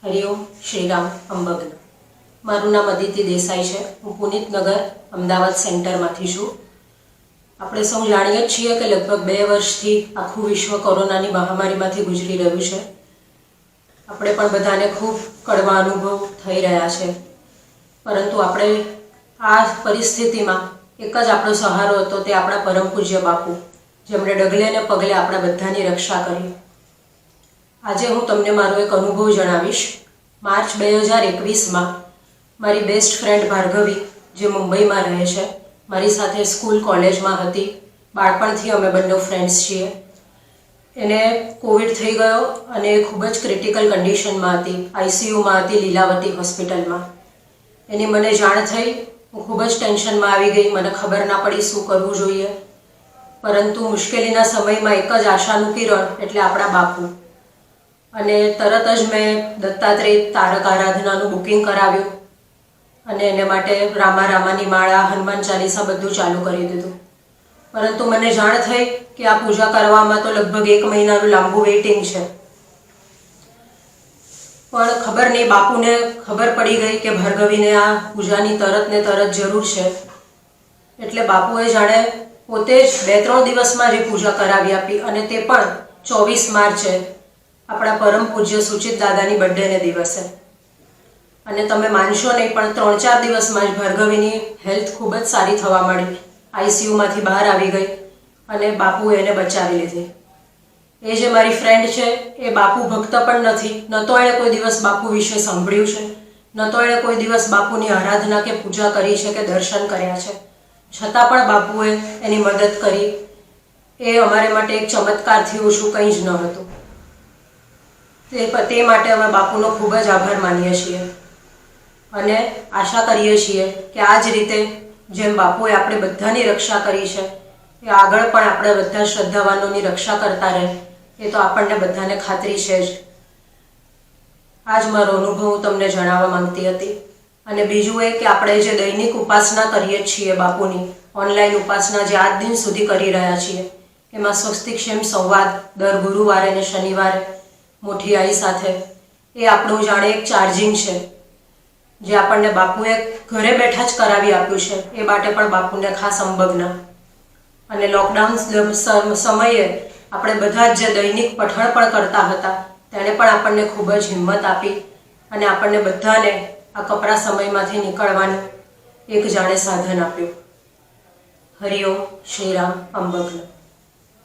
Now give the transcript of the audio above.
હરિઓમ શ્રીરામ અંબગ્ન. મારું નામ અદિતિ દેસાઈ છે. હું પુનિતનગર અમદાવાદ સેન્ટરમાંથી છું. આપણે સૌ જાણીએ છીએ કે લગભગ 2 વર્ષથી આખું વિશ્વ કોરોનાની મહામારીમાંથી ગુજરી રહ્યું છે. આપણે પણ બધાને ખૂબ કડવા અનુભવ થઈ રહ્યા છે, પરંતુ આપણે આ પરિસ્થિતિમાં એક જ આપણો સહારો હતો, તે આપણા પરમ પૂજ્ય બાપુ, જેમણે ડગલે ને પગલે આપણા બધાની રક્ષા કરી. આજે હું તમને મારો એક અનુભવ જણાવીશ. માર્ચ 2021માં મારી બેસ્ટ ફ્રેન્ડ ભાર્ગવી, જે મુંબઈમાં રહે છે, મારી સાથે સ્કૂલ કોલેજમાં હતી. બાળપણથી અમે બંને ફ્રેન્ડ્સ છીએ. એને કોવિડ થઈ ગયો અને ખૂબ જ ક્રિટિકલ કન્ડિશનમાં હતી. આઈસીયુમાં હતી લીલાવતી હોસ્પિટલમાં. એની મને જાણ થઈ. હું ખૂબ જ ટેન્શનમાં આવી ગઈ. મને ખબર ના પડી શું કરવું જોઈએ. પરંતુ મુશ્કેલીના સમયમાં એક જ આશાનું કિરણ એટલે આપણા બાપુ. અને તરત જ મેં દત્તાત્રેય તારક આરાધનાનું બુકિંગ કરાવ્યું અને એને માટે રામા રામાની માળા, હનુમાન ચાલીસા બધું ચાલુ કરી દીધું. પરંતુ મને જાણ થઈ કે આ પૂજા કરવામાં તો લગભગ 1 મહિનાનું લાંબુ વેઇટિંગ છે. પણ ખબર નહીં, બાપુને ખબર પડી ગઈ કે ભાર્ગવીને આ પૂજાની તરત ને તરત જરૂર છે. એટલે બાપુએ જાણે પોતે જ 2-3 દિવસમાં જે પૂજા કરાવી આપી, અને તે પણ 24 માર્ચે, આપણા પરમ પૂજ્ય સુચિત દાદાની બર્થડેને દિવસે. અને તમે માનશો નહીં, પણ 3-4 દિવસમાં જ ભાર્ગવીની હેલ્થ ખૂબ જ સારી થવા માંડી. આઈસીયુમાંથી બહાર આવી ગઈ અને બાપુએ એને બચાવી લીધી. એ જે મારી ફ્રેન્ડ છે, એ બાપુ ભક્ત પણ નથી. ન તો એણે કોઈ દિવસ બાપુ વિશે સાંભળ્યું છે, ન તો એણે કોઈ દિવસ બાપુની આરાધના કે પૂજા કરી છે કે દર્શન કર્યા છે. છતાં પણ બાપુએ એની મદદ કરી. એ અમારે માટે એક ચમત્કારથી ઓછું કંઈ જ ન હતું. તે માટે અમે બાપુનો ખૂબ જ આભાર માનીએ છીએ અને આશા કરીએ છીએ કે આ જ રીતે જેમ બાપુએ આપણે બધાની રક્ષા કરી છે, એ આગળ પણ આપણે બધા શ્રદ્ધાવાનોની રક્ષા કરતા રહે, એ તો આપણને બધાને ખાતરી છે જ. આ જ મારો અનુભવ હું તમને જણાવવા માંગતી હતી. અને બીજું એ કે આપણે જે દૈનિક ઉપાસના કરીએ છીએ બાપુની, ઓનલાઈન ઉપાસના જે આજ દિન સુધી કરી રહ્યા છીએ, એમાં સ્વસ્તિક્ષેમ સંવાદ દર ગુરુવારે અને શનિવારે મોટી આઈ સાથે, એ આપણું જાણે એક ચાર્જિંગ છે, જે આપણને બાપુએ ઘરે બેઠા જ કરાવી આપ્યું છે. એ માટે પણ બાપુને ખાસ અંબગ્ન. અને લોકડાઉન સમયે આપણે બધા જ જે દૈનિક પઠણ પણ કરતા હતા, તેણે પણ આપણને ખૂબ જ હિંમત આપી અને આપણને બધાને આ કપરા સમયમાંથી નીકળવાનું એક જાણે સાધન આપ્યું. હરિઓમ શ્રીરામ અંબગ્ન.